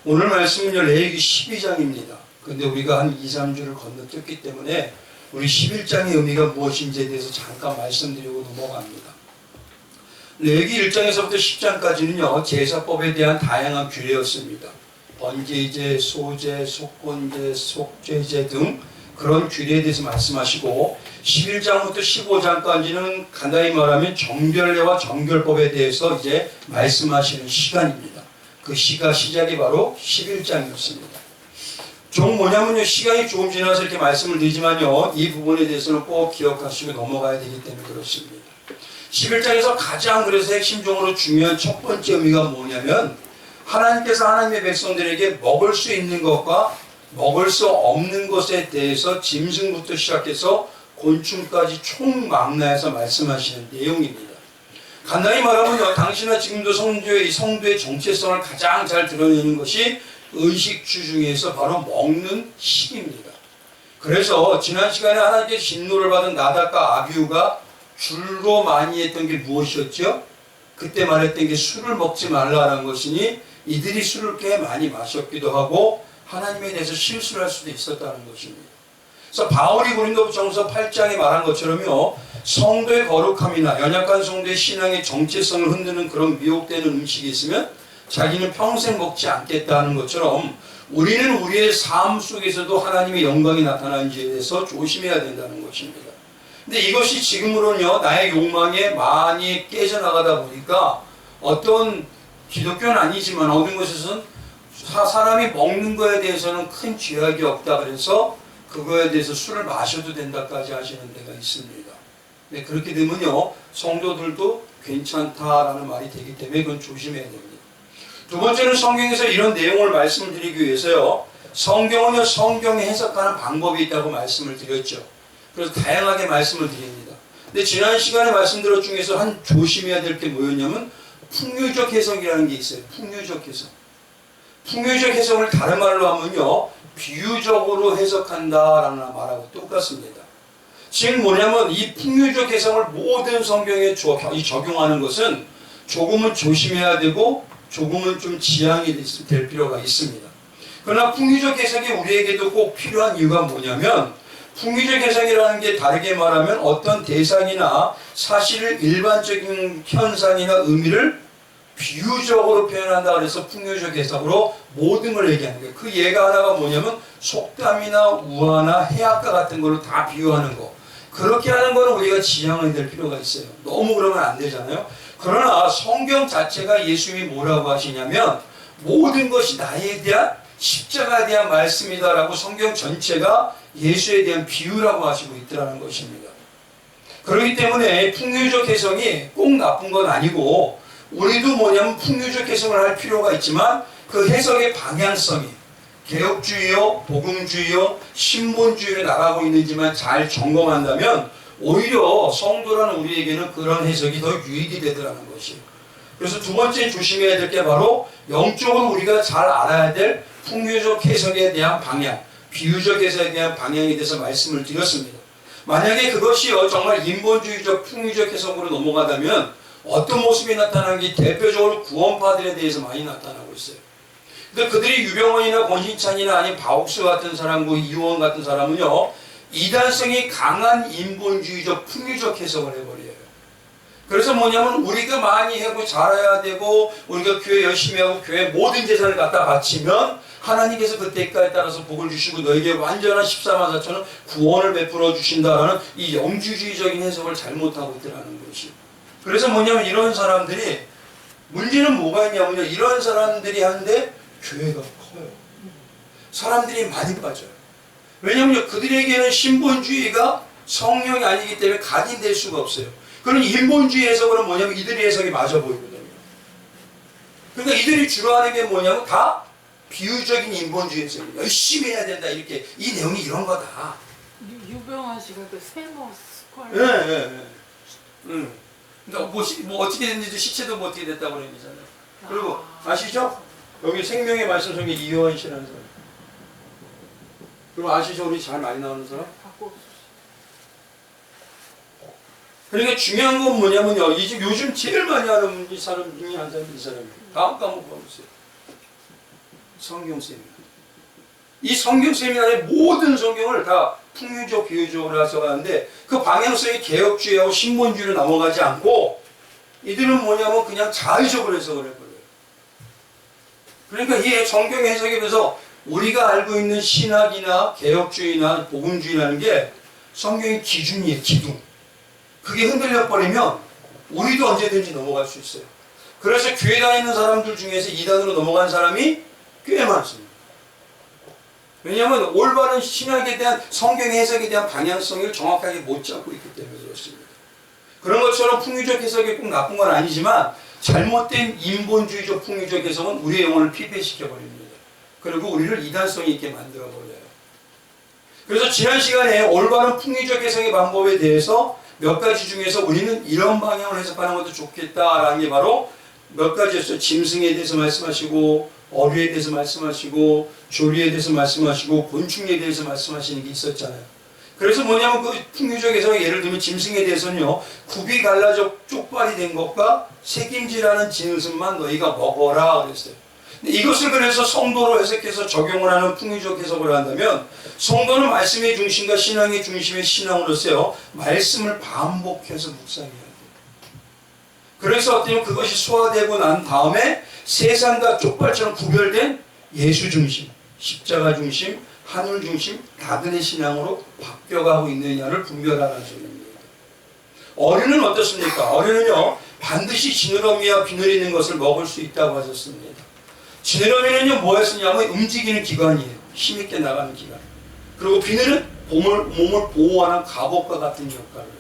오늘 말씀은요, 레위기 12장입니다. 근데 우리가 한 2, 3주를 건너뛰었기 때문에 우리 11장의 의미가 무엇인지에 대해서 잠깐 말씀드리고 넘어갑니다. 레위기 1장에서부터 10장까지는요, 제사법에 대한 다양한 규례였습니다. 번제제, 소제, 속건제, 속죄제 등 그런 규례에 대해서 말씀하시고 11장부터 15장까지는 간단히 말하면 정결례와 정결법에 대해서 이제 말씀하시는 시간입니다. 그 시작이 바로 11장이었습니다. 좀 뭐냐면요, 시간이 조금 지나서 이렇게 말씀을 드리지만요, 이 부분에 대해서는 꼭 기억하시고 넘어가야 되기 때문에 그렇습니다. 11장에서 가장 그래서 핵심적으로 중요한 첫 번째 의미가 뭐냐면, 하나님께서 하나님의 백성들에게 먹을 수 있는 것과 먹을 수 없는 것에 대해서 짐승부터 시작해서 곤충까지 총망라해서 말씀하시는 내용입니다. 간단히 말하면요, 당시나 지금도 성도의 정체성을 가장 잘 드러내는 것이 의식주 중에서 바로 먹는 식입니다. 그래서 지난 시간에 하나님께 진노를 받은 나답과 아비후가 줄로 많이 했던 게 무엇이었죠? 그때 말했던 게 술을 먹지 말라는 것이니 이들이 술을 꽤 많이 마셨기도 하고 하나님에 대해서 실수를 할 수도 있었다는 것입니다. 그래서 바울이 고린도전서 8장에 말한 것처럼요, 성도의 거룩함이나 연약한 성도의 신앙의 정체성을 흔드는 그런 미혹되는 음식이 있으면 자기는 평생 먹지 않겠다는 것처럼 우리는 우리의 삶 속에서도 하나님의 영광이 나타나는지에 대해서 조심해야 된다는 것입니다. 근데 이것이 지금으로는요, 나의 욕망에 많이 깨져나가다 보니까 어떤 기독교는 아니지만 어떤 곳에서는 사람이 먹는 거에 대해서는 큰 죄악이 없다 그래서 그거에 대해서 술을 마셔도 된다까지 하시는 데가 있습니다. 네, 그렇게 되면요, 성도들도 괜찮다라는 말이 되기 때문에 그건 조심해야 됩니다. 두 번째는 성경에서 이런 내용을 말씀드리기 위해서요, 성경은요, 성경에 해석하는 방법이 있다고 말씀을 드렸죠. 그래서 다양하게 말씀을 드립니다. 근데 지난 시간에 말씀드렸 중에서 한 조심해야 될 게 뭐였냐면 풍유적 해석이라는 게 있어요. 풍유적 해석. 풍유적 해석을 다른 말로 하면요, 비유적으로 해석한다라는 말하고 똑같습니다. 지금 뭐냐면 이 풍유적 해석을 모든 성경에 적용하는 것은 조금은 조심해야 되고 조금은 좀 지양이 될 필요가 있습니다. 그러나 풍유적 해석이 우리에게도 꼭 필요한 이유가 뭐냐면, 풍유적 해석이라는 게 다르게 말하면 어떤 대상이나 사실을 일반적인 현상이나 의미를 비유적으로 표현한다 그래서 풍유적 해석으로 모든 걸 얘기하는 거예요. 그 예가 하나가 뭐냐면 속담이나 우화나 해악과 같은 걸로 다 비유하는 거. 그렇게 하는 거는 우리가 지양해야 될 필요가 있어요. 너무 그러면 안 되잖아요. 그러나 성경 자체가 예수님이 뭐라고 하시냐면 모든 것이 나에 대한 십자가에 대한 말씀이다라고 성경 전체가 예수에 대한 비유라고 하시고 있더라는 것입니다. 그렇기 때문에 풍유적 해석이 꼭 나쁜 건 아니고 우리도 뭐냐면 풍유적 해석을 할 필요가 있지만 그 해석의 방향성이 개혁주의요, 복음주의요, 신본주의로 나가고 있는지만 잘 점검한다면 오히려 성도라는 우리에게는 그런 해석이 더 유익이 되더라는 것이에요. 그래서 두 번째 조심해야 될 게 바로 영적으로 우리가 잘 알아야 될 풍유적 해석에 대한 방향, 비유적 해석에 대한 방향에 대해서 말씀을 드렸습니다. 만약에 그것이요 정말 인본주의적 풍유적 해석으로 넘어가다면 어떤 모습이 나타나는 게 대표적으로 구원파들에 대해서 많이 나타나고 있어요. 그러니까 그들이 유병원이나 권신찬이나 아니면 바옥수 같은 사람, 이호원 같은 사람은요, 이단성이 강한 인본주의적 풍유적 해석을 해버려요. 그래서 뭐냐면 우리가 많이 하고 잘해야 되고 우리가 교회 열심히 하고 교회 모든 재산을 갖다 바치면 하나님께서 그 대가에 따라서 복을 주시고 너에게 완전한 14만 4천원 구원을 베풀어 주신다라는 이 영주주의적인 해석을 잘못하고 있더라는 것이에요. 그래서 뭐냐면 이런 사람들이 문제는 뭐가 있냐면요, 이런 사람들이 하는데 교회가 커요. 사람들이 많이 빠져요. 왜냐하면 그들에게는 신본주의가 성령이 아니기 때문에 각인될 수가 없어요. 그런 인본주의 해석은 뭐냐면 이들의 해석이 맞아 보이거든요. 그러니까 이들이 주로 하는 게 뭐냐면 다 비유적인 인본주의 해석이에요. 열심히 해야 된다, 이렇게. 이 내용이 이런 거다. 유병환 씨가 그 세모 스컬. 예. 그러니까 뭐 어떻게 됐는지 시체도 뭐 어떻게 됐다고 그러는 거잖아요. 그리고 아시죠? 여기 생명의 말씀 속에 이효원 씨라는 사람. 그리고 아시죠? 우리 잘 많이 나오는 사람? 그러니까 중요한 건 뭐냐면요, 요즘 제일 많이 하는 이 사람이 한 사람이 이 사람이에요. 다음 과목 봐보세요. 성경 세미나. 이 성경 세미나의 모든 성경을 다 풍유적, 비유적으로 해석하는데 그 방향성이 개혁주의하고 신본주의로 넘어가지 않고 이들은 뭐냐면 그냥 자의적으로 해석을 해버려요. 그러니까 이 성경 해석에 비해서 우리가 알고 있는 신학이나 개혁주의나 복음주의라는 게 성경의 기준이에요. 기둥. 그게 흔들려 버리면 우리도 언제든지 넘어갈 수 있어요. 그래서 교회 다니는 사람들 중에서 이단으로 넘어간 사람이 꽤 많습니다. 왜냐하면 올바른 신학에 대한 성경 해석에 대한 방향성을 정확하게 못 잡고 있기 때문에 그렇습니다. 그런 것처럼 풍유적 해석이 꼭 나쁜 건 아니지만 잘못된 인본주의적 풍유적 해석은 우리의 영혼을 피폐시켜버립니다. 그리고 우리를 이단성이 있게 만들어버려요. 그래서 지난 시간에 올바른 풍유적 해석의 방법에 대해서 몇 가지 중에서 우리는 이런 방향으로 해석하는 것도 좋겠다라는 게 바로 몇 가지였어요. 짐승에 대해서 말씀하시고 어류에 대해서 말씀하시고 조류에 대해서 말씀하시고 곤충에 대해서 말씀하시는 게 있었잖아요. 그래서 뭐냐면 그 풍유적 해석에 예를 들면 짐승에 대해서는요. 굽이 갈라져 쪽발이 된 것과 새김질하는 짐승만 너희가 먹어라 그랬어요. 근데 이것을 그래서 성도로 해석해서 적용을 하는 풍유적 해석을 한다면 성도는 말씀의 중심과 신앙의 중심의 신앙으로서요. 말씀을 반복해서 묵상해야 돼요. 그래서 어떻게 보면 그것이 소화되고 난 다음에 세상과 쪽발처럼 구별된 예수 중심, 십자가 중심, 하늘 중심, 다근의 신앙으로 바뀌어가고 있느냐를 분별하라는 소리입니다. 어류는 어떻습니까? 어류는요 반드시 지느러미와 비늘 있는 것을 먹을 수 있다고 하셨습니다. 지느러미는요 뭐였었냐면 움직이는 기관이에요. 힘있게 나가는 기관. 그리고 비늘은 몸을 보호하는 갑옷과 같은 역할을 해요.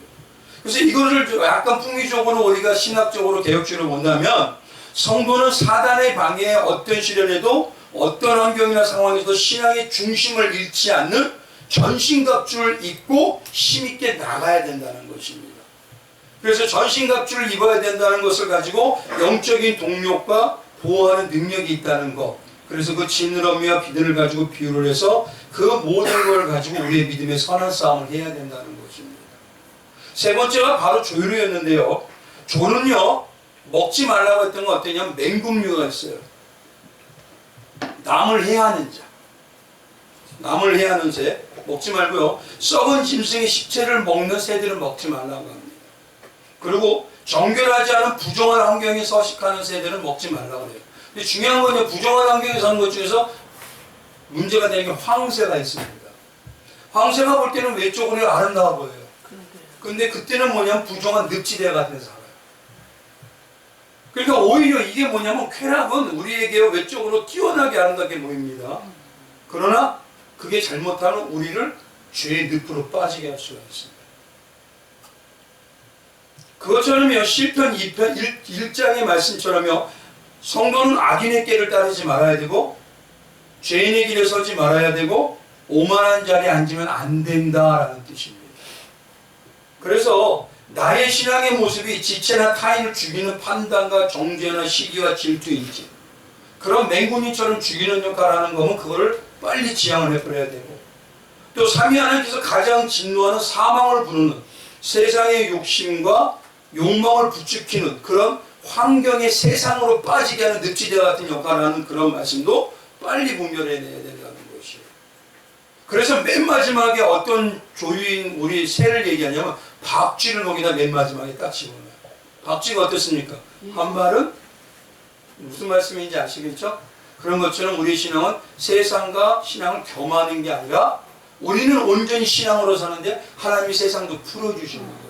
그래서 이거를 약간 풍미적으로 우리가 신학적으로 개혁주의로 본다면 성도는 사단의 방해에 어떤 시련에도 어떤 환경이나 상황에서도 신앙의 중심을 잃지 않는 전신갑주를 입고 힘있게 나가야 된다는 것입니다. 그래서 전신갑주를 입어야 된다는 것을 가지고 영적인 동력과 보호하는 능력이 있다는 것. 그래서 그 지느러미와 비늘을 가지고 비유를 해서 그 모든 걸 가지고 우리의 믿음의 선한 싸움을 해야 된다는 것입니다. 세 번째가 바로 조류였는데요. 조는요 먹지 말라고 했던 건 어떠냐면 맹금류가 있어요. 남을 해하는 자. 남을 해하는 새 먹지 말고요. 썩은 짐승의 식체를 먹는 새들은 먹지 말라고 합니다. 그리고 정결하지 않은 부정한 환경에 서식하는 새들은 먹지 말라고 해요. 근데 중요한 건요. 부정한 환경에 사는 것 중에서 문제가 되는 게 황새가 있습니다. 황새가 볼 때는 외적으로 아름다워 보여요. 근데 그때는 뭐냐면 부정한 늪지대 같은 데서 살아요. 그러니까 오히려 이게 뭐냐면 쾌락은 우리에게 외적으로 뛰어나게 아름답게 보입니다. 그러나 그게 잘못하면 우리를 죄의 늪으로 빠지게 할 수가 있습니다. 그것처럼요 시편 2편 1장의 말씀처럼요 성도는 악인의 길을 따르지 말아야 되고 죄인의 길에 서지 말아야 되고 오만한 자리에 앉으면 안 된다라는 뜻입니다. 그래서 나의 신앙의 모습이 지체나 타인을 죽이는 판단과 정죄나 시기와 질투인지 그런 맹군이처럼 죽이는 역할을 하는 거면 그거를 빨리 지양을 해버려야 되고 또 삼위 하나님께서 가장 진노하는 사망을 부르는 세상의 욕심과 욕망을 부추기는 그런 환경의 세상으로 빠지게 하는 늪지대 같은 역할을 하는 그런 말씀도 빨리 분별해내야 된다는 것이에요. 그래서 맨 마지막에 어떤 조유인 우리 새를 얘기하냐면 박쥐를 거기다 맨 마지막에 딱 집어넣어요. 박쥐가 어떻습니까? 한 말은 무슨 말씀인지 아시겠죠? 그런 것처럼 우리 신앙은 세상과 신앙을 겸하는 게 아니라 우리는 온전히 신앙으로 사는데 하나님이 세상도 풀어주시는 거예요.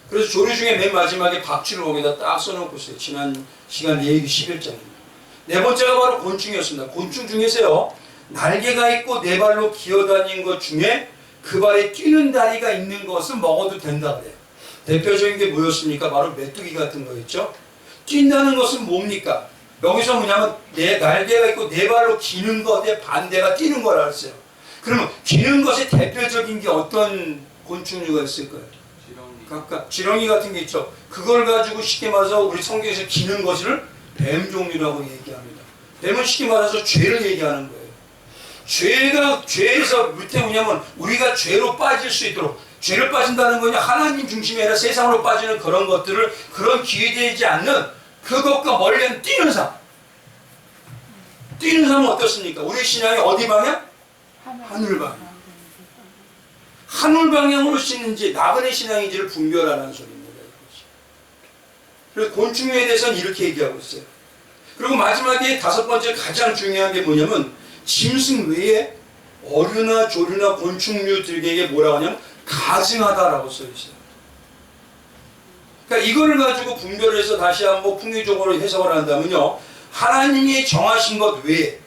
그래서 조류 중에 맨 마지막에 박쥐를 거기다 딱 써놓고 있어요. 지난 시간 예기 11장입니다. 네 번째가 바로 곤충이었습니다. 곤충 중에서요. 날개가 있고 네 발로 기어다니는 것 중에 그 발에 뛰는 다리가 있는 것은 먹어도 된다 그래요. 대표적인 게 뭐였습니까? 바로 메뚜기 같은 거였죠. 뛴다는 것은 뭡니까? 여기서 뭐냐면 내 날개가 있고 네 발로 기는 것의 반대가 뛰는 거라 했어요. 그러면 기는 것의 대표적인 게 어떤 곤충류가 있을까요? 각각 지렁이 같은 게 있죠. 그걸 가지고 쉽게 말해서 우리 성경에서 기는 것을 뱀 종류라고 얘기합니다. 뱀은 쉽게 말해서 죄를 얘기하는 거예요. 죄에서 밑에 뭐냐면 우리가 죄로 빠질 수 있도록 죄를 빠진다는 거냐 하나님 중심이 아니라 세상으로 빠지는 그런 것들을 그런 기회되지 않는 그것과 멀리 뛰는 삶. 뛰는 사람은 어떻습니까? 우리 신앙이 어디 방향? 하늘 방향. 하늘 방향으로 신는지 나그네 신앙인지를 분별하라는 소리입니다. 그래서 곤충에 대해서는 이렇게 얘기하고 있어요. 그리고 마지막에 다섯 번째 가장 중요한 게 뭐냐면 짐승 외에 어류나 조류나 곤충류들에게 뭐라고 하냐면 가증하다라고 써 있어요. 그러니까 이거를 가지고 분별해서 다시 한번 풍의적으로 해석을 한다면요. 하나님이 정하신 것 외에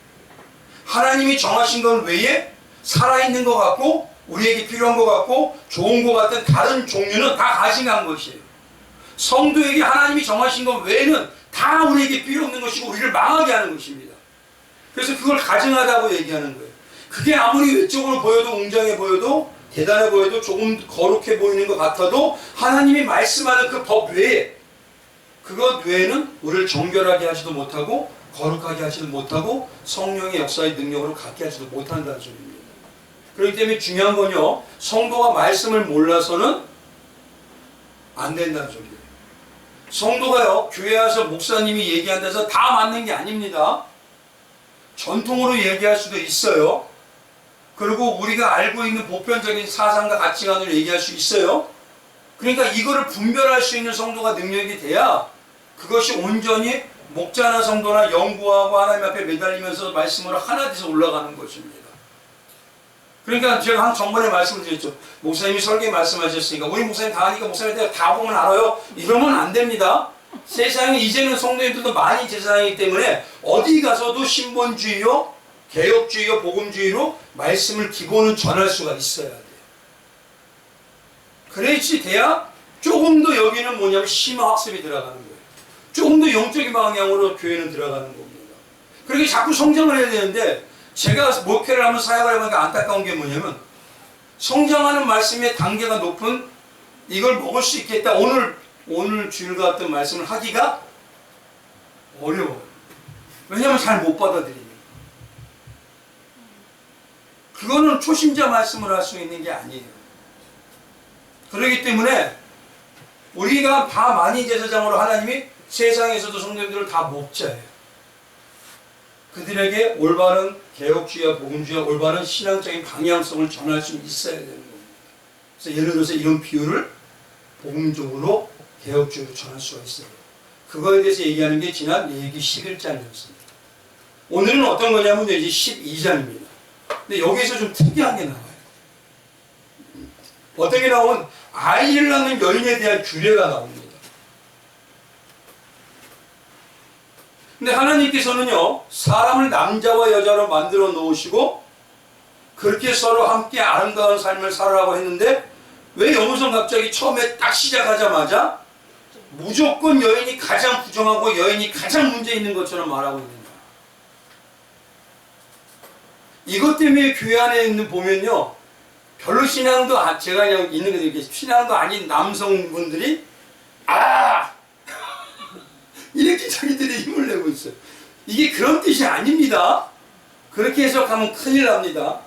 하나님이 정하신 것 외에 살아있는 것 같고 우리에게 필요한 것 같고 좋은 것 같은 다른 종류는 다 가증한 것이에요. 성도에게 하나님이 정하신 것 외에는 다 우리에게 필요 없는 것이고 우리를 망하게 하는 것입니다. 그래서 그걸 가증하다고 얘기하는 거예요. 그게 아무리 외적으로 보여도 웅장해 보여도 대단해 보여도 조금 거룩해 보이는 것 같아도 하나님이 말씀하는 그 법 외에 그것 외에는 우리를 정결하게 하지도 못하고 거룩하게 하지도 못하고 성령의 역사의 능력으로 갖게 하지도 못한다는 소리입니다. 그렇기 때문에 중요한 건요. 성도가 말씀을 몰라서는 안 된다는 소리예요. 성도가요. 교회 와서 목사님이 얘기한다 해서 다 맞는 게 아닙니다. 전통으로 얘기할 수도 있어요. 그리고 우리가 알고 있는 보편적인 사상과 가치관으로 얘기할 수 있어요. 그러니까 이거를 분별할 수 있는 성도가 능력이 돼야 그것이 온전히 목자나 성도나 연구하고 하나님 앞에 매달리면서 말씀으로 하나 돼서 올라가는 것입니다. 그러니까 제가 한 전번에 말씀을 드렸죠. 목사님이 설계 말씀하셨으니까 우리 목사님 다 하니까 목사님한테 다 보면 알아요. 이러면 안 됩니다. 세상에 이제는 성도님들도 많이 제사장이기 때문에 어디 가서도 신본주의요, 개혁주의요, 복음주의로 말씀을 기본은 전할 수가 있어야 돼요. 그래야지 돼야 조금 더 여기는 뭐냐면 심화학습이 들어가는 거예요. 조금 더 영적인 방향으로 교회는 들어가는 겁니다. 그렇게 자꾸 성장을 해야 되는데 제가 목회를 하면 사역을 해보니까 안타까운 게 뭐냐면 성장하는 말씀의 단계가 높은 이걸 먹을 수 있겠다. 오늘 주일 같은 말씀을 하기가 어려워요. 왜냐하면 잘 못 받아들이니까. 그거는 초심자 말씀을 할 수 있는 게 아니에요. 그렇기 때문에 우리가 다 만인 제사장으로 하나님이 세상에서도 성도들을 다 목자예요. 그들에게 올바른 개혁주의와 복음주의와 올바른 신앙적인 방향성을 전할 수 있어야 되는 겁니다. 그래서 예를 들어서 이런 비유를 복음적으로 개혁주의로 전할 수가 있어요. 그거에 대해서 얘기하는 게 지난 레위기 11장이었습니다. 오늘은 어떤 거냐면 이제 12장입니다. 근데 여기서 좀 특이한 게 나와요. 어떤 게 나오면 아이를 낳는 여인에 대한 규례가 나옵니다. 근데 하나님께서는요, 사람을 남자와 여자로 만들어 놓으시고 그렇게 서로 함께 아름다운 삶을 살아라고 했는데 왜 여무성 갑자기 처음에 딱 시작하자마자 무조건 여인이 가장 부정하고 여인이 가장 문제 있는 것처럼 말하고 있는가? 이것 때문에 교회 안에 있는 보면요, 별로 신앙도 제가 그냥 있는 거 이렇게 신앙도 아닌 남성분들이 이렇게 자기들이 힘을 내고 있어요. 이게 그런 뜻이 아닙니다. 그렇게 해석하면 큰일 납니다.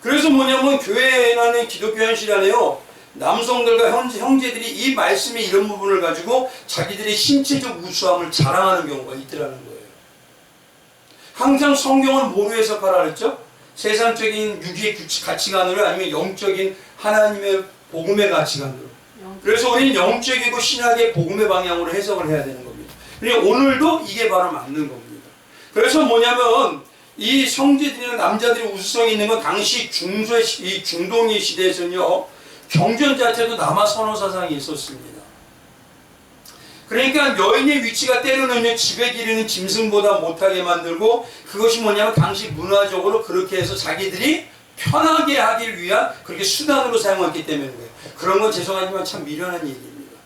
그래서 뭐냐면 교회 안에 기독교 현실 안에요, 남성들과 형제들이 이 말씀의 이런 부분을 가지고 자기들의 신체적 우수함을 자랑하는 경우가 있더라는 거예요. 항상 성경은 뭐로 해석하라 그랬죠? 세상적인 유기의 가치관으로 아니면 영적인 하나님의 복음의 가치관으로. 그래서 우리는 영적이고 신학의 복음의 방향으로 해석을 해야 되는 겁니다. 그러니까 오늘도 이게 바로 맞는 겁니다. 그래서 뭐냐면 이 형제들이나 남자들이 우수성이 있는 건 당시 이 중동의 시대에서는요, 경전 자체도 남아 선호 사상이 있었습니다. 그러니까 여인의 위치가 때로는 집에 기르는 짐승보다 못하게 만들고 그것이 뭐냐면 당시 문화적으로 그렇게 해서 자기들이 편하게 하기 위한 그렇게 수단으로 사용했기 때문에 그래요. 그런 건 죄송하지만 참 미련한 얘기입니다.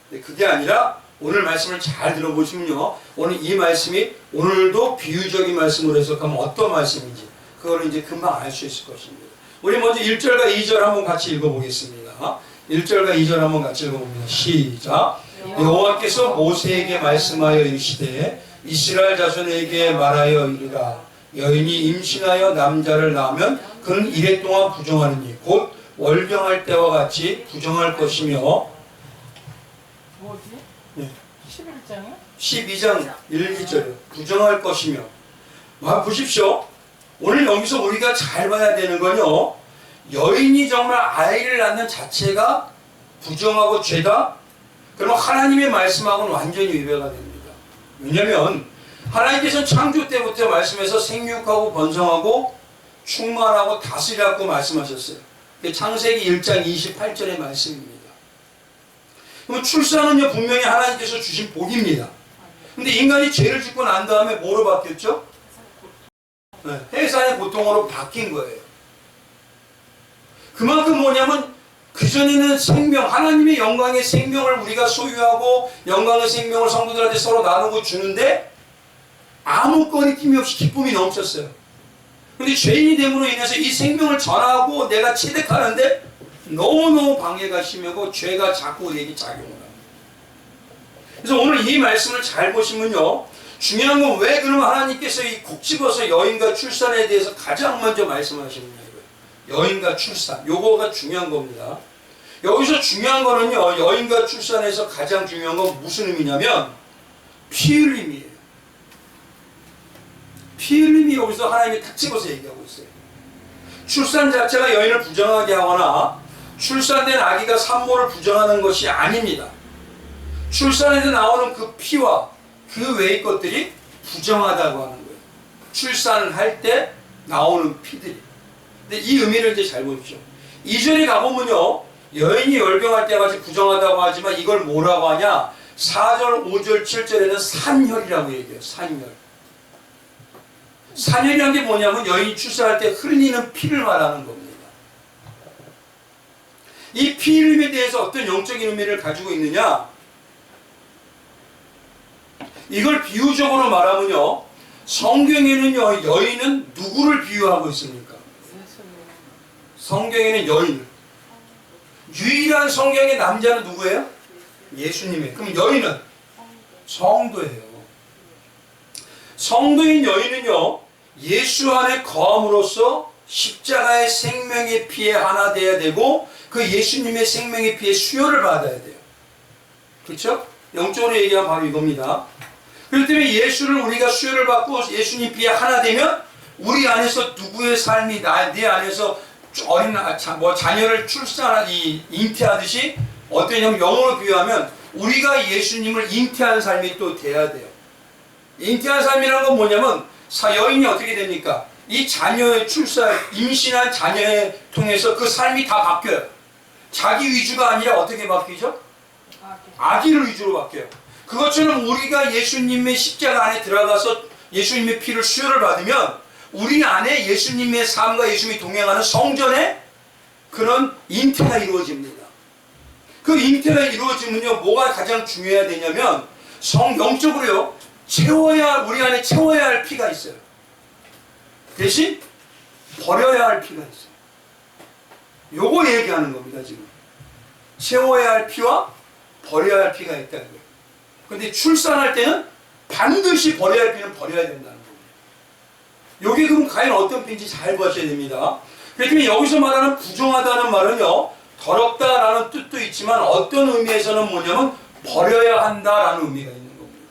근데 그게 아니라 오늘 말씀을 잘 들어보시면요, 오늘 이 말씀이 오늘도 비유적인 말씀으로 해석하면 어떤 말씀인지 그걸 이제 금방 알 수 있을 것입니다. 우리 먼저 1절과 2절 한번 같이 읽어보겠습니다. 1절과 2절 한번 같이 읽어봅니다. 시작. 여호와께서 모세에게 말씀하여 이르시되 이스라엘 자손에게 말하여 이르라. 여인이 임신하여 남자를 낳으면 그는 이래 동안 부정하느니 곧 월경할 때와 같이 부정할 것이며. 뭐지? 네. 11장이요? 12장 1, 2절이요. 부정할 것이며 보십시오. 오늘 여기서 우리가 잘 봐야 되는 건요, 여인이 정말 아이를 낳는 자체가 부정하고 죄다? 그러면 하나님의 말씀하고는 완전히 위배가 됩니다. 왜냐하면 하나님께서는 창조 때부터 말씀해서 생육하고 번성하고 충만하고 다스리라고 말씀하셨어요. 그게 창세기 1장 28절의 말씀입니다. 그럼 출산은요, 분명히 하나님께서 주신 복입니다. 근데 인간이 죄를 짓고 난 다음에 뭐로 바뀌었죠? 네, 해산의 고통으로 바뀐 거예요. 그만큼 뭐냐면 그전에는 생명, 하나님의 영광의 생명을 우리가 소유하고 영광의 생명을 성도들한테 서로 나누고 주는데 아무 꺼리낌이 없이 기쁨이 넘쳤어요. 근데 죄인이 됨으로 인해서 이 생명을 전하고 내가 체득하는데 너무너무 방해가 심하고 죄가 자꾸 내게 작용을 합니다. 그래서 오늘 이 말씀을 잘 보시면요, 중요한 건 왜 그러면 하나님께서 이 콕 집어서 여인과 출산에 대해서 가장 먼저 말씀하시느냐 이거예요. 여인과 출산, 요거가 중요한 겁니다. 여기서 중요한 거는요, 여인과 출산에서 가장 중요한 건 무슨 의미냐면 피 흘림이에요. 피 흘림이 여기서 하나님이 탁 집어서 얘기하고 있어요. 출산 자체가 여인을 부정하게 하거나 출산된 아기가 산모를 부정하는 것이 아닙니다. 출산에서 나오는 그 피와 그 외의 것들이 부정하다고 하는 거예요. 출산을 할 때 나오는 피들이. 근데 이 의미를 이제 잘 보십시오. 이전에 가보면요, 여인이 열병할 때까지 부정하다고 하지만 이걸 뭐라고 하냐? 4절, 5절, 7절에는 산혈이라고 얘기해요. 산혈. 산혈이란 게 뭐냐면 여인이 출산할 때 흘리는 피를 말하는 겁니다. 이 피 흘림에 대해서 어떤 영적인 의미를 가지고 있느냐? 이걸 비유적으로 말하면요, 성경에는요, 여인은 누구를 비유하고 있습니까? 성경에는 여인을. 유일한 성경의 남자는 누구예요? 예수님이에요. 그럼 여인은 성도예요. 성도인 여인은요, 예수 안에 거함으로써 십자가의 생명의 피에 하나 되어야 되고 그 예수님의 생명의 피의 수요를 받아야 돼요. 그렇죠? 영적으로 얘기하면 바로 이겁니다. 그렇기 때문에 예수를 우리가 수요를 받고 예수님 피에 하나 되면 우리 안에서 누구의 삶이 내 안에서 자녀를 잉태하듯이 어떤 영어로 비유하면 우리가 예수님을 잉태한 삶이 또 돼야 돼요. 잉태한 삶이라는 건 뭐냐면 여인이 어떻게 됩니까? 이 자녀의 임신한 자녀에 통해서 그 삶이 다 바뀌어요. 자기 위주가 아니라 어떻게 바뀌죠? 아기를 위주로 바뀌어요. 그것처럼 우리가 예수님의 십자가 안에 들어가서 예수님의 피를 수요를 받으면 우리 안에 예수님의 삶과 예수님이 동행하는 성전에 그런 잉태가 이루어집니다. 그 잉태가 이루어지면요, 뭐가 가장 중요해야 되냐면 영적으로요, 우리 안에 채워야 할 피가 있어요. 대신 버려야 할 피가 있어요. 요거 얘기하는 겁니다, 지금. 채워야 할 피와 버려야 할 피가 있다는 거예요. 근데 출산할 때는 반드시 버려야 할 피는 버려야 된다는 겁니다. 요게 그럼 과연 어떤 피인지 잘 보셔야 됩니다. 그렇기 때문에 여기서 말하는 부정하다는 말은요, 더럽다라는 뜻도 있지만 어떤 의미에서는 뭐냐면 버려야 한다라는 의미가 있는 겁니다.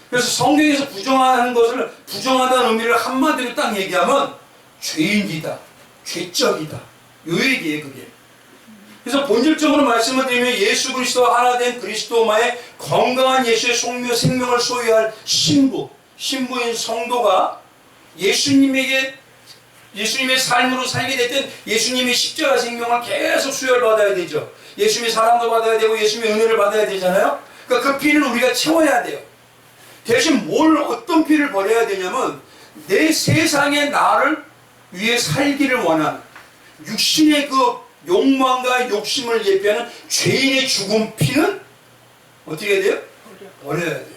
그래서 성경에서 부정하다는 의미를 한마디로 딱 얘기하면 죄인이다, 죄적이다, 요 얘기예요, 그게. 그래서 본질적으로 말씀을 드리면 예수 그리스도와 하나 된 그리스도마의 건강한 예수의 생명을 소유할 신부인 성도가 예수님의 삶으로 살게 됐던 예수님의 십자가 생명을 계속 수혈 받아야 되죠. 예수님의 사랑도 받아야 되고 예수님의 은혜를 받아야 되잖아요. 그러니까 그 피는 우리가 채워야 돼요. 대신 어떤 피를 버려야 되냐면 내 세상의 나를 위해 살기를 원하는 육신의 그 욕망과 욕심을 예표하는 죄인의 죽은 피는 어떻게 해야 돼요? 버려야 돼요.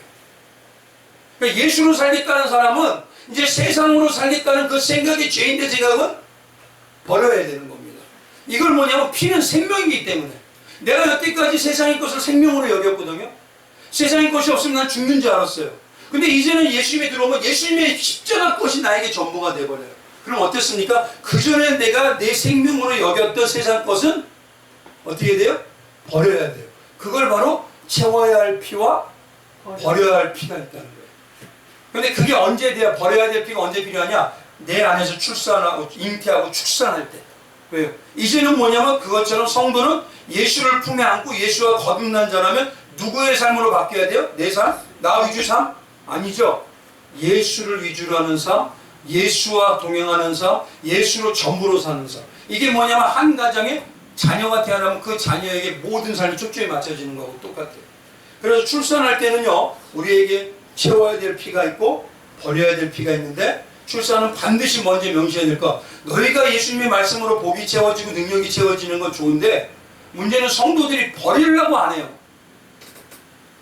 그러니까 예수로 살겠다는 사람은 이제 세상으로 살겠다는 그 생각이 죄인의 생각은 버려야 되는 겁니다. 이걸 뭐냐면 피는 생명이기 때문에 내가 여태까지 세상의 것을 생명으로 여겼거든요. 세상의 것이 없으면 난 죽는 줄 알았어요. 근데 이제는 예수님이 들어오면 예수님의 십자가 것이 나에게 전부가 돼버려요. 그럼 어떻습니까? 그전에 내가 내 생명으로 여겼던 세상 것은 어떻게 돼요? 버려야 돼요. 그걸 바로 채워야 할 피와 버려야 할 피가 있다는 거예요. 근데 그게 언제 돼야, 버려야 될 피가 언제 필요하냐? 내 안에서 출산하고 잉태하고 축산할 때. 왜요? 이제는 뭐냐면 그것처럼 성도는 예수를 품에 안고 예수와 거듭난 자라면 누구의 삶으로 바뀌어야 돼요? 내 삶? 나 위주 삶? 아니죠. 예수를 위주로 하는 삶, 예수와 동행하는 삶, 예수로 전부로 사는 삶. 이게 뭐냐면 한 가정에 자녀가 태어나면 그 자녀에게 모든 삶이 초점이 맞춰지는 거하고 똑같아요. 그래서 출산할 때는요, 우리에게 채워야 될 피가 있고 버려야 될 피가 있는데, 출산은 반드시 먼저 명시해야 될 것. 너희가 예수님의 말씀으로 복이 채워지고 능력이 채워지는 건 좋은데, 문제는 성도들이 버리려고 안 해요.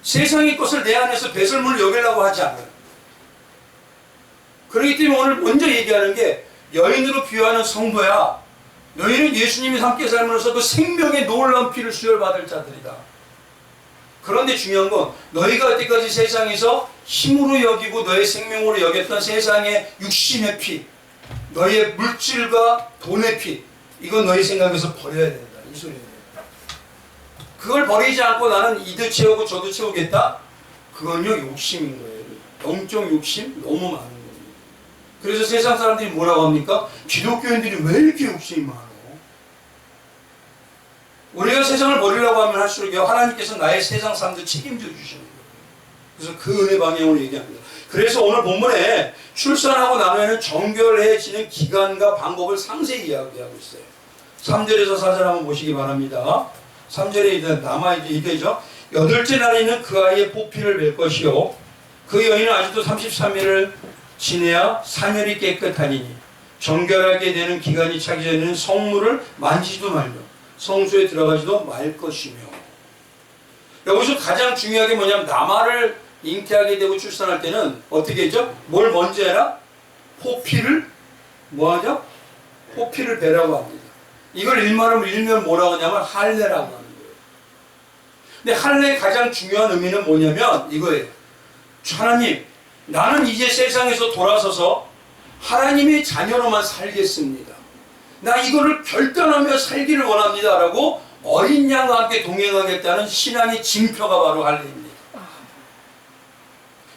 세상의 것을 내 안에서 배설물을 여기려고 하지 않아요. 그렇기 때문에 오늘 먼저 얘기하는 게, 여인으로 비유하는 성도야, 너희는 예수님이 함께 삶으로써 그 생명의 놀라운 피를 수혈받을 자들이다. 그런데 중요한 건, 너희가 여태까지 세상에서 힘으로 여기고 너의 생명으로 여겼던 세상의 육신의 피, 너희의 물질과 돈의 피, 이건 너희 생각에서 버려야 된다, 이 소리예요. 그걸 버리지 않고 나는 이도 채우고 저도 채우겠다? 그건요, 욕심인 거예요. 영적 욕심 너무 많은 겁니다. 그래서 세상 사람들이 뭐라고 합니까? 기독교인들이 왜 이렇게 욕심이 많아? 우리가 세상을 버리려고 하면 할수록 하나님께서 나의 세상 삶도 책임져 주시는 거예요. 그래서 그 은혜 방향으로 얘기합니다. 그래서 오늘 본문에 출산하고 나면은 정결해지는 기간과 방법을 상세히 이야기하고 있어요. 3절에서 4절 한번 보시기 바랍니다. 3절에 남아있죠. 이게죠. 8째 날에는 그 아이의 포피를 뵐 것이요, 그 여인은 아직도 33일을 지내야 사멸이 깨끗하니니 정결하게 되는 기간이 차기 전에는 성물을 만지지도 말며 성소에 들어가지도 말 것이며. 여기서 가장 중요한 게 뭐냐면, 남아를 잉태하게 되고 출산할 때는 어떻게 했죠? 뭘 먼저 해라? 포피를 뭐하죠? 포피를 베라고 합니다. 이걸 일면 뭐라고 하냐면 할례라고 하는 거예요. 근데 할례의 가장 중요한 의미는 뭐냐면 이거예요. 하나님, 나는 이제 세상에서 돌아서서 하나님의 자녀로만 살겠습니다. 나 이거를 결단하며 살기를 원합니다 라고 어린 양과 함께 동행하겠다는 신앙의 징표가 바로 할례입니다.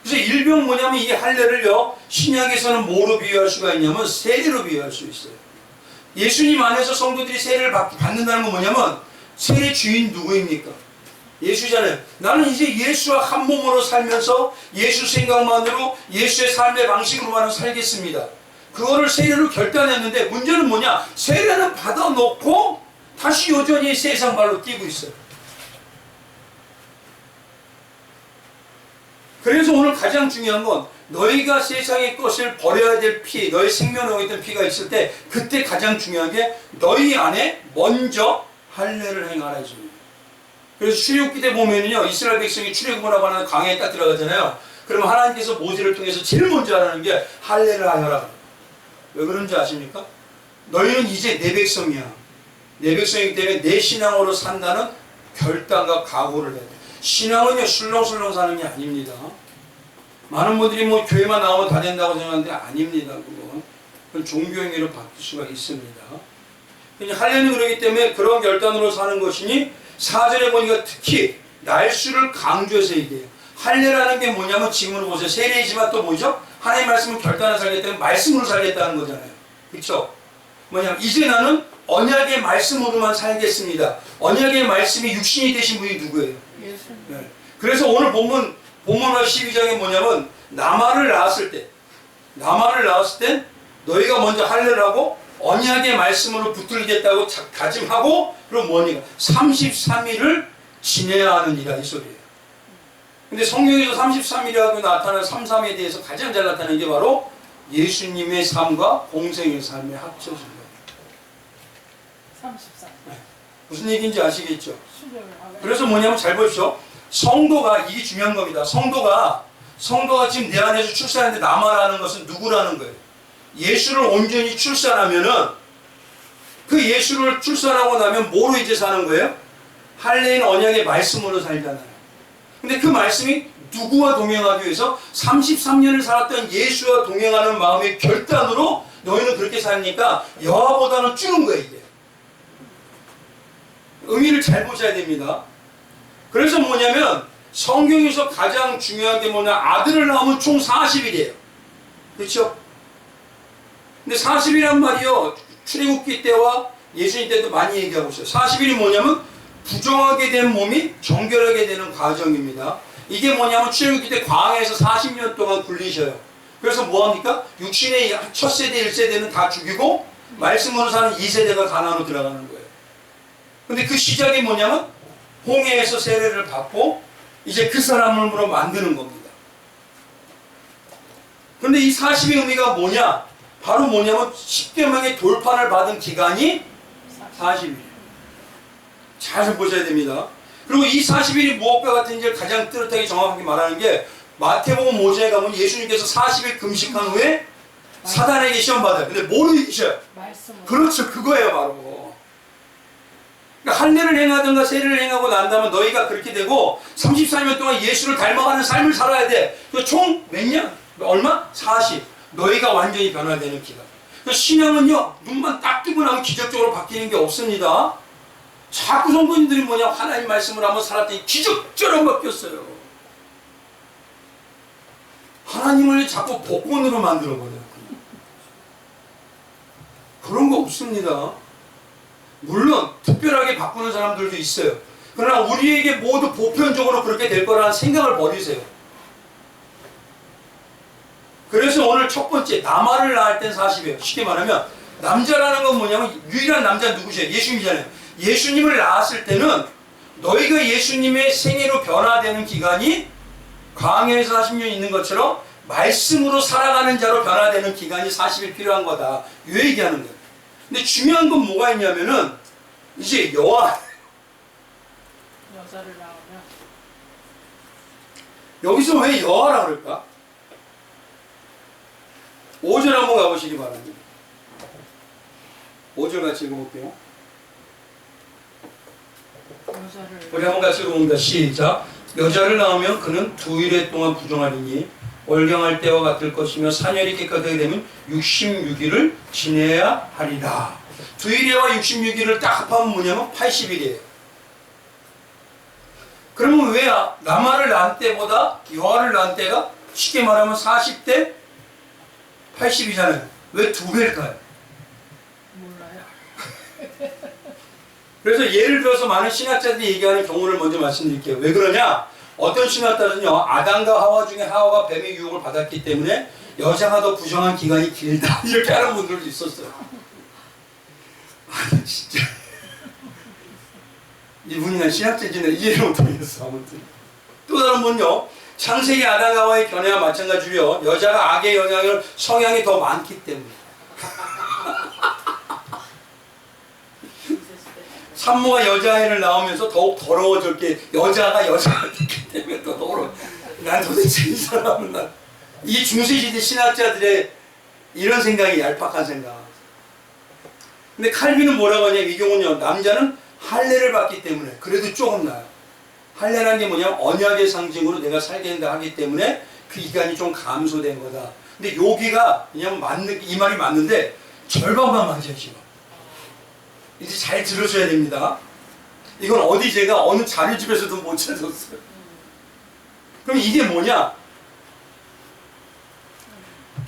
그래서 일병 뭐냐면, 이 할례를요, 신약에서는 뭐로 비유할 수가 있냐면 세례로 비유할 수 있어요. 예수님 안에서 성도들이 세례를 받는다는 건 뭐냐면, 세례 주인 누구입니까? 예수잖아요. 나는 이제 예수와 한 몸으로 살면서 예수 생각만으로 예수의 삶의 방식으로만 살겠습니다. 그거를 세례로 결단했는데, 문제는 뭐냐? 세례는 받아놓고 다시 여전히 세상 발로 뛰고 있어요. 그래서 오늘 가장 중요한 건, 너희가 세상의 것을 버려야 될 피, 너희 생명에 있던 피가 있을 때, 그때 가장 중요한 게 너희 안에 먼저 할례를 행하라 했습니다. 그래서 출애굽기 때 보면요, 이스라엘 백성이 출애굽을 하는 강에 딱 들어가잖아요. 그러면 하나님께서 모세를 통해서 제일 먼저 하라는 게 할례를 하여라. 왜 그런지 아십니까? 너희는 이제 내 백성이야. 내 백성이기 때문에 내 신앙으로 산다는 결단과 각오를 해야 돼. 신앙은요, 술렁술렁 사는 게 아닙니다. 많은 분들이 뭐 교회만 나오면 다 된다고 생각하는데 아닙니다. 그건 종교행위로 바뀔 수가 있습니다. 할례는 그렇기 때문에 그런 결단으로 사는 것이니, 4절에 보니까 특히 날수를 강조해서 얘기해요. 할례라는 게 뭐냐면, 지금으로 보세요. 세례이지만 또 뭐죠? 하나님의 말씀을 결단해서 살겠다는, 말씀으로 살겠다는 거잖아요. 그렇죠? 뭐냐면, 이제 나는 언약의 말씀으로만 살겠습니다. 언약의 말씀이 육신이 되신 분이 누구예요? 예수. 네. 그래서 오늘 본문 12장에 뭐냐면, 나마를 낳았을 때 너희가 먼저 할례를 하고 언약의 말씀으로 붙들겠다고 다짐하고, 그럼 뭐니까 33일을 지내야 하느니라, 이 소리예요. 근데 성경에서 33일이라고 나타나는 33에 대해서 가장 잘 나타나는 게 바로 예수님의 삶과 공생의 삶의 합쳐진 거예요. 34. 네. 무슨 얘기인지 아시겠죠? 수절. 그래서 뭐냐면, 잘 보십시오. 성도가, 이게 중요한 겁니다. 성도가 지금 내 안에서 출산하는데 남아라는 것은 누구라는 거예요? 예수를 온전히 출산하면은, 그 예수를 출산하고 나면 뭐로 이제 사는 거예요? 할례인 언약의 말씀으로 살잖아요. 근데 그 말씀이 누구와 동행하기 위해서 33년을 살았던 예수와 동행하는 마음의 결단으로 너희는 그렇게 사니까 여호와보다는 줄은 거예요, 이게. 의미를 잘 보셔야 됩니다. 그래서 뭐냐면, 성경에서 가장 중요한 게 뭐냐? 아들을 낳으면 총 40일이에요. 그렇죠? 근데 40일이란 말이요. 출애굽기 때와 예수님 때도 많이 얘기하고 있어요. 40일이 뭐냐면 부정하게 된 몸이 정결하게 되는 과정입니다. 이게 뭐냐면 출애굽기 때 광야에서 40년 동안 굴리셔요. 그래서 뭐합니까? 육신의 첫 세대, 1세대는 다 죽이고 말씀으로 사는 2세대가 가나안으로 들어가는 거예요. 근데 그 시작이 뭐냐면 홍해에서 세례를 받고 이제 그 사람으로 만드는 겁니다. 그런데 이 40의 의미가 뭐냐? 바로 뭐냐면 10계명의 돌판을 받은 기간이 40일. 잘 보셔야 됩니다. 그리고 이 40일이 무엇과 같은지를 가장 뚜렷하게 정확하게 말하는 게 마태복음 5장에 가면 예수님께서 40일 금식한 후에 사단에게 시험 받아요. 근데 뭐로 이기셔요? 말씀으로. 그렇죠. 그거예요 바로. 그러니까 할례를 행하든가 세례를 행하고 난 다음에 너희가 그렇게 되고 34년 동안 예수를 닮아가는 삶을 살아야 돼. 총 몇 년? 얼마? 40. 너희가 완전히 변화되는 기간. 신앙은요 눈만 딱 뜨고 나면 기적적으로 바뀌는 게 없습니다. 자꾸 성도님들이 뭐냐 하나님 말씀을 한번 살았더니 기적처럼 바뀌었어요. 하나님을 자꾸 복권으로 만들어버려요. 그런 거 없습니다. 물론 특별하게 바꾸는 사람들도 있어요. 그러나 우리에게 모두 보편적으로 그렇게 될 거라는 생각을 버리세요. 그래서 오늘 첫 번째 남아를 낳을 땐 40이에요. 쉽게 말하면 남자라는 건 뭐냐면 유일한 남자 누구세요? 예수님이잖아요. 예수님을 낳았을 때는 너희가 예수님의 생애로 변화되는 기간이 광야에서 40년 있는 것처럼 말씀으로 살아가는 자로 변화되는 기간이 40일 필요한 거다. 이 얘기하는 거예요. 근데 중요한 건 뭐가 있냐면은 이제 여자를 낳으면 여기서 왜 여아라 그럴까? 5절 한번 가보시기 바랍니다. 5절 같이 읽어볼게요. 여자를 우리 한번 같이 읽어봅니다. 시작. 여자를 낳으면 그는 2일에 동안 부정하리니 월경할 때와 같을 것이며 사년이 깨끗하게 되면 66일을 지내야 하리라. 2일에와 66일을 딱 합하면 뭐냐면 80일이에요. 그러면 왜 남아를 낳은 때보다 여아를 낳은 때가 쉽게 말하면 40대 80이잖아요. 왜 2배일까요? 몰라요. 그래서 예를 들어서 많은 신학자들이 얘기하는 경우를 먼저 말씀드릴게요. 왜 그러냐? 어떤 신학자들은요, 아담과 하와 중에 하와가 뱀의 유혹을 받았기 때문에 여자가 더 부정한 기간이 길다. 이렇게 하는 분들도 있었어요. 아니, 진짜. 이분이나 신학자들은 이해를 못하겠어, 아무튼. 또 다른 분요, 창세기 아담과 하와의 견해와 마찬가지로요, 여자가 악의 영향을, 성향이 더 많기 때문에. 산모가 여자아이를 낳으면서 더욱 더러워졌기 여자가 여자가 됐기 때문에 더 더러워. 난 도대체 이 사람은 이 중세시대 신학자들의 이런 생각이 얄팍한 생각. 근데 칼빈은 뭐라고 하냐면 이 경우는요, 남자는 할례를 받기 때문에 그래도 조금 나아요. 할례라는 게 뭐냐면 언약의 상징으로 내가 살게 된다 하기 때문에 그 기간이 좀 감소된 거다. 근데 여기가 그냥 이 말이 맞는데 절반만 맞아요 지금. 이제 잘 들으셔야 됩니다. 이건 어디 제가 어느 자료집에서도 못 찾았어요. 그럼 이게 뭐냐?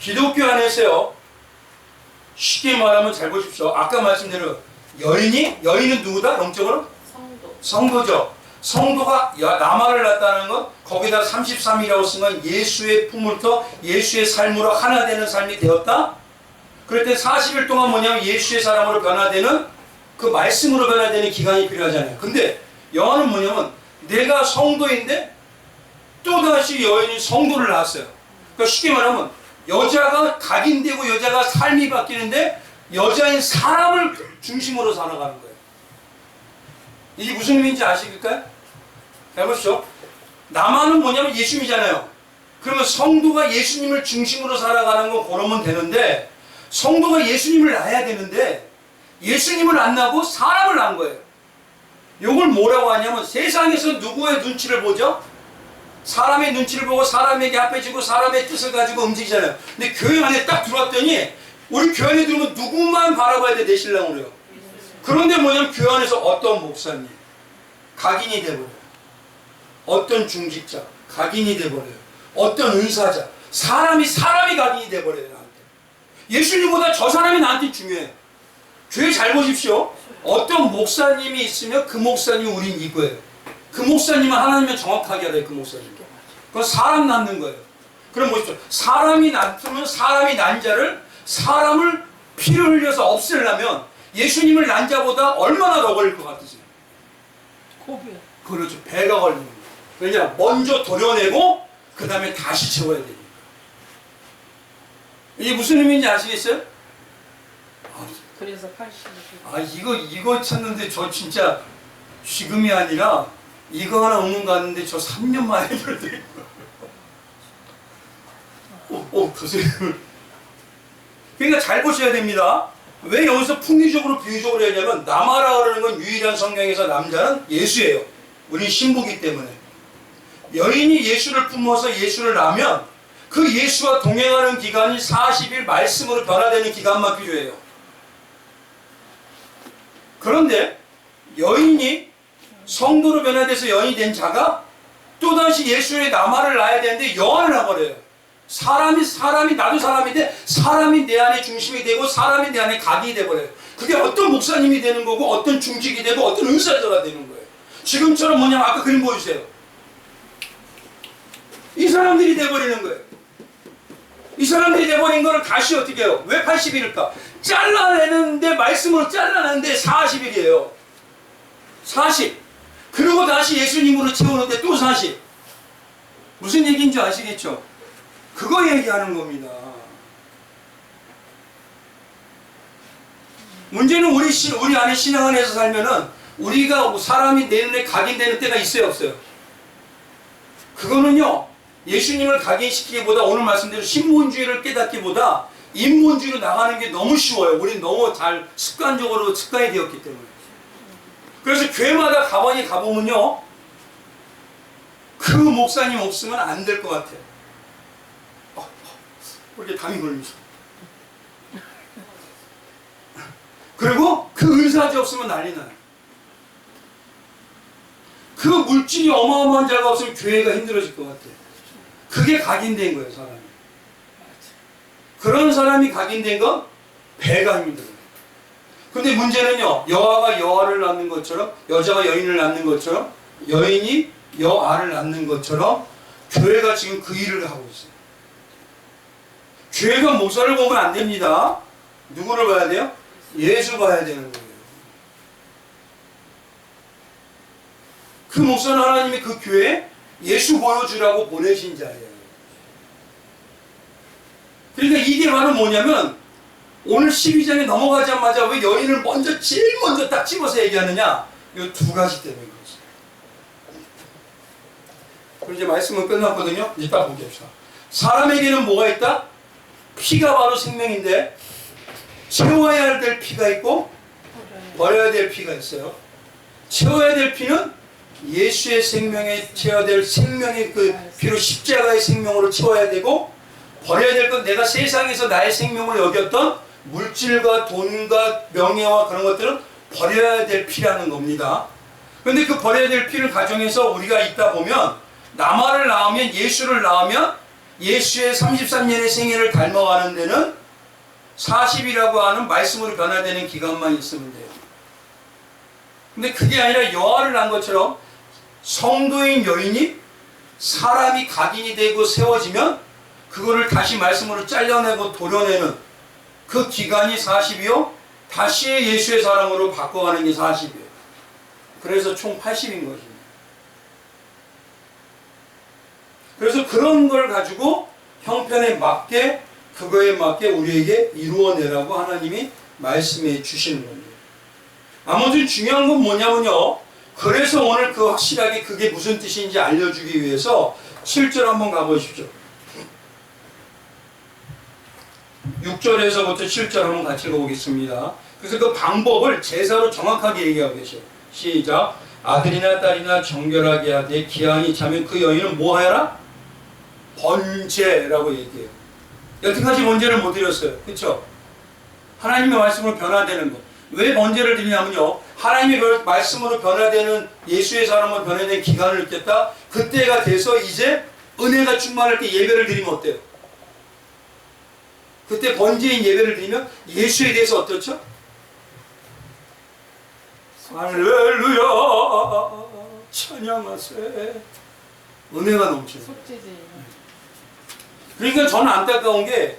기독교 안에서요, 쉽게 말하면 잘 보십시오. 아까 말씀대로 여인은 누구다? 영적으로? 성도죠. 성도가 남아를 낳았다는 건 거기다 33이라고 쓴 건 예수의 품으로부터 예수의 삶으로 하나 되는 삶이 되었다. 그럴 때 40일 동안 뭐냐면 예수의 사람으로 변화되는 그 말씀으로 변화되는 기간이 필요하잖아요. 근데 여아는 뭐냐면 내가 성도인데 또다시 여인이 성도를 낳았어요. 그러니까 쉽게 말하면 여자가 각인되고 여자가 삶이 바뀌는데 여자인 사람을 중심으로 살아가는 거예요. 이게 무슨 의미인지 아시겠어요? 해보시죠. 남아는 뭐냐면 예수님이잖아요. 그러면 성도가 예수님을 중심으로 살아가는 건 그러면 되는데 성도가 예수님을 낳아야 되는데 예수님을 안 낳고 사람을 낳은 거예요. 이걸 뭐라고 하냐면 세상에서 누구의 눈치를 보죠? 사람의 눈치를 보고 사람에게 합해지고 사람의 뜻을 가지고 움직이잖아요. 근데 교회 안에 딱 들어왔더니 우리 교회 안에 들어오면 누구만 바라봐야 돼? 내 신랑으로요. 그런데 뭐냐면 교회 안에서 어떤 목사님 각인이 돼버려요. 어떤 중직자, 각인이 돼버려요. 어떤 은사자, 사람이 각인이 돼버려요. 나한테. 예수님보다 저 사람이 나한테 중요해. 교회 잘 보십시오. 어떤 목사님이 있으면 그 목사님이 우린 이거예요. 그 목사님은 하나님을 정확하게 알아요. 그 목사님. 그건 사람 낳는 거예요. 그럼 보십시오. 사람이 낳으면 사람이 난 자를, 사람을 피를 흘려서 없애려면 예수님을 난 자보다 얼마나 더 걸릴 것 같으세요? 고비요. 그렇죠. 배가 걸리는 거예요. 왜냐? 먼저 도려내고 그 다음에 다시 채워야 되니까. 이게 무슨 의미인지 아시겠어요? 그래서 80. 이거 찾는데 저 진짜 지금이 아니라 이거 하나 없는 거 같는데 저 3년 만에 들었더니 교수님. 그러니까 잘 보셔야 됩니다. 왜 여기서 풍리적으로 비유적으로 얘기하면 남아라 그러는 건 유일한 성경에서 남자는 예수예요. 우리 신부기 때문에. 여인이 예수를 품어서 예수를 낳으면 그 예수와 동행하는 기간이 40일 말씀으로 변화되는 기간만 필요해요. 그런데 여인이 성도로 변화돼서 여인이 된 자가 또다시 예수의 남아를 낳아야 되는데 여아를 낳아버려요. 사람이 나도 사람인데 사람이 내 안에 중심이 되고 사람이 내 안에 각이 돼버려요. 그게 어떤 목사님이 되는 거고 어떤 중직이 되고 어떤 은사자가 되는 거예요. 지금처럼 뭐냐면 아까 그림 보여주세요. 이 사람들이 돼버리는 거예요. 이 사람들이 돼버린 거를 다시 어떻게 해요? 왜 80일일까? 잘라내는데 말씀으로 잘라내는데 40일이에요. 40. 그리고 다시 예수님으로 채우는데 또 40. 무슨 얘기인 줄 아시겠죠? 그거 얘기하는 겁니다. 문제는 우리 안에 신앙 안에서 살면은 우리가 사람이 내 눈에 각인되는 때가 있어요, 없어요? 그거는요, 예수님을 각인시키기보다 오늘 말씀대로 신문주의를 깨닫기보다 인문주의로 나가는 게 너무 쉬워요. 우린 너무 잘 습관적으로 습관이 되었기 때문에. 그래서 교회마다 가만히 가보면요, 그 목사님 없으면 안 될 것 같아요. 이렇게 담이 걸리죠. 그리고 그 은사지 없으면 난리 나요. 그 물질이 어마어마한 자가 없으면 교회가 힘들어질 것 같아요. 그게 각인된 거예요, 사람이. 그런 사람이 각인된 건 배가 힘들어요. 근데 문제는요, 여아가 여아를 낳는 것처럼, 여자가 여인을 낳는 것처럼, 여인이 여아를 낳는 것처럼, 교회가 지금 그 일을 하고 있어요. 교회가 목사를 보면 안 됩니다. 누구를 봐야 돼요? 예수 봐야 되는 거예요. 그 목사는 하나님이 그 교회에 예수 보여주라고 보내신 자예요. 그러니까 이게 바로 뭐냐면 오늘 12장에 넘어가자마자 왜 여인을 제일 먼저 딱 집어서 얘기하느냐? 이 두 가지 때문에 그렇습니다. 그럼 이제 말씀은 끝났거든요. 이제 딱 보겠습니다. 사람에게는 뭐가 있다? 피가 바로 생명인데 채워야 될 피가 있고 버려야 될 피가 있어요. 채워야 될 피는 예수의 생명에 채워야 될 생명의 그 피로 십자가의 생명으로 채워야 되고, 버려야 될 건 내가 세상에서 나의 생명을 여겼던 물질과 돈과 명예와 그런 것들은 버려야 될 피라는 겁니다. 그런데 그 버려야 될 피를 가정해서 우리가 있다 보면 남아를 낳으면 예수를 낳으면 예수의 33년의 생애를 닮아가는 데는 40이라고 하는 말씀으로 변화되는 기간만 있으면 돼요. 근데 그게 아니라 여아를 낳은 것처럼 성도인 여인이 사람이 각인이 되고 세워지면 그거를 다시 말씀으로 잘라내고 도려내는 그 기간이 40이요. 다시 예수의 사람으로 바꿔가는 게 40이에요. 그래서 총 80인 것입니다. 그래서 그런 걸 가지고 형편에 맞게 그거에 맞게 우리에게 이루어내라고 하나님이 말씀해 주시는 겁니다. 아무튼 중요한 건 뭐냐면요. 그래서 오늘 그 확실하게 그게 무슨 뜻인지 알려주기 위해서 7절 한번 가보십시오. 6절에서부터 7절 한번 같이 읽어보겠습니다. 그래서 그 방법을 제사로 정확하게 얘기하고 계셔요. 시작. 아들이나 딸이나 정결하게 하되 기한이 차면 그 여인은 뭐 하여라? 번제라고 얘기해요. 여태까지 번제를 못 드렸어요. 그렇죠? 하나님의 말씀으로 변화되는 것. 왜 번제를 드리냐면요, 하나님의 말씀으로 변화되는, 예수의 사람으로 변화된 기간을 느꼈다. 그때가 돼서 이제 은혜가 충만할 때 예배를 드리면 어때요? 그때 번제인 예배를 드리면 예수에 대해서 어떻죠? 할렐루야 찬양하세. 은혜가 넘치는. 속죄제. 그러니까 저는 안타까운 게,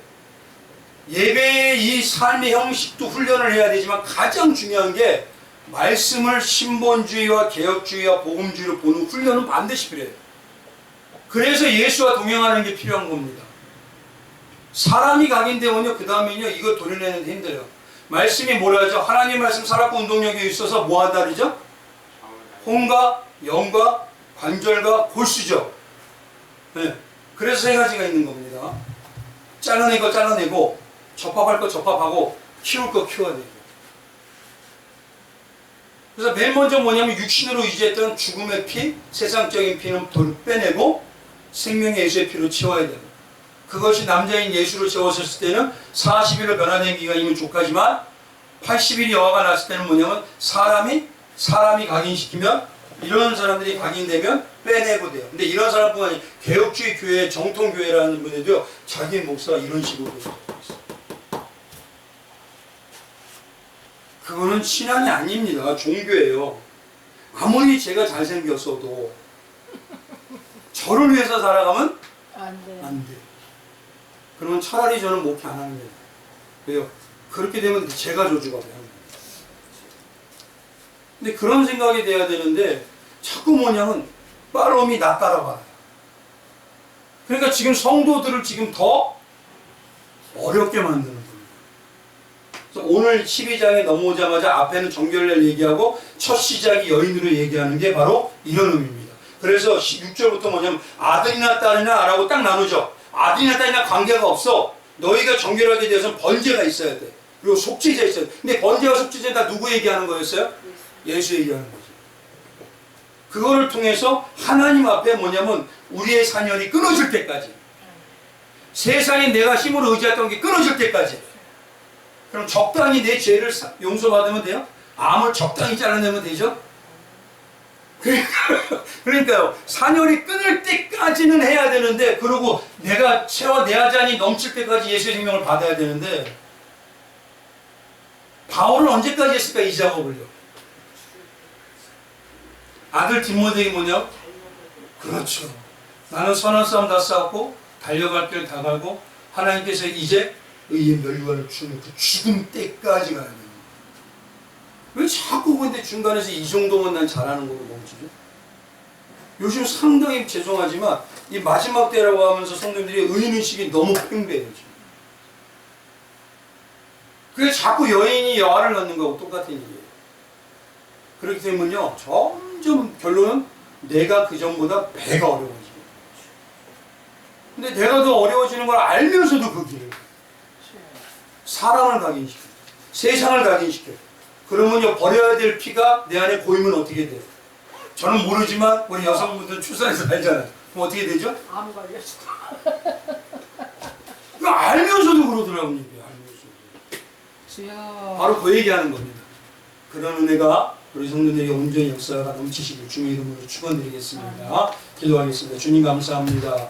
예배의 이 삶의 형식도 훈련을 해야 되지만 가장 중요한 게 말씀을 신본주의와 개혁주의와 복음주의로 보는 훈련은 반드시 필요해요. 그래서 예수와 동행하는 게 필요한 겁니다. 사람이 각인되면요, 그 다음에는요, 이거 도려내는 데 힘들어요. 말씀이 뭐라 하죠? 하나님 말씀 살았고 운동력이 있어서 뭐 한다 그러죠? 혼과 영과 관절과 골수죠. 네. 그래서 세 가지가 있는 겁니다. 잘라낼 거 잘라내고, 접합할 거 접합하고, 키울 거 키워야 돼요. 그래서 맨 먼저 뭐냐면, 육신으로 유지했던 죽음의 피, 세상적인 피는 빼내고 생명의 예수의 피로 채워야 돼요. 그것이 남자인 예수로 채웠을 때는 40일로 변화된 기간이면 족하지만 80일이 여하가 났을 때는 뭐냐면, 사람이 각인시키면, 이런 사람들이 각인되면 빼내고 돼요. 근데 이런 사람뿐만 아니라 개혁주의 교회, 정통교회라는 분에도 자기 목사가 이런 식으로 돼요. 그거는 신앙이 아닙니다. 종교예요. 아무리 제가 잘생겼어도 저를 위해서 살아가면 안 돼. 안 돼. 그러면 차라리 저는 목회 안 하는 거예요. 왜요? 그렇게 되면 제가 저주가 돼요. 근데 그런 생각이 돼야 되는데 자꾸 뭐냐면 빠름이 나 따라가요. 그러니까 지금 성도들을 지금 더 어렵게 만드는 거예요. 그래서 오늘 12장에 넘어오자마자 앞에는 정결례를 얘기하고 첫 시작이 여인으로 얘기하는 게 바로 이런 의미입니다. 그래서 6절부터 뭐냐면 아들이나 딸이나 라고 딱 나누죠. 아들이나 딸이나 관계가 없어. 너희가 정결하게 되어서는 번제가 있어야 돼. 그리고 속죄제가 있어야 돼. 근데 번제와 속죄제는 다 누구 얘기하는 거였어요? 예수 얘기하는 거죠. 그거를 통해서 하나님 앞에 뭐냐면 우리의 사년이 끊어질 때까지, 세상에 내가 힘으로 의지했던 게 끊어질 때까지, 그럼 적당히 내 죄를 용서받으면 돼요? 암을 적당히 잘라내면 되죠? 그러니까요, 사년이 끊을 때까지는 해야 되는데, 그리고 내가 채워 내 잔이 넘칠 때까지 예수의 생명을 받아야 되는데, 바울은 언제까지 했을까, 이 작업을요? 아들 디모데에게 뭐냐? 그렇죠. 나는 선한 싸움 다 싸웠고 달려갈 길 다 가고 하나님께서 이제 의의 멸류관을 주는 그 죽음 때까지 가야 돼요. 왜 자꾸 근데 중간에서 이 정도면 난 잘하는 거로 멈추죠? 요즘 상당히 죄송하지만 이 마지막 때라고 하면서 성도들이 의인의식이 너무 팽배해요. 지금. 그게 자꾸 여인이 여아를 낳는 거하고 똑같은 일이에요. 그렇기 때문에요, 점점 결론은 내가 그 전보다 배가 어려워지고, 근데 내가 더 어려워지는 걸 알면서도 그 길을 사람을 각인시켜, 세상을 각인시켜. 그러면요, 버려야 될 피가 내 안에 고이면 어떻게 돼요? 저는 모르지만 우리 여성분들은 출산해서 알잖아요. 그럼 어떻게 되죠? 암 걸렸어. 이거 알면서도 그러더라고요. 주여. 바로 그 얘기하는 겁니다. 그런 은혜가 우리 성도들에게 온전히 역사가 넘치시길 주의 이름으로 축원드리겠습니다. 기도하겠습니다. 주님 감사합니다.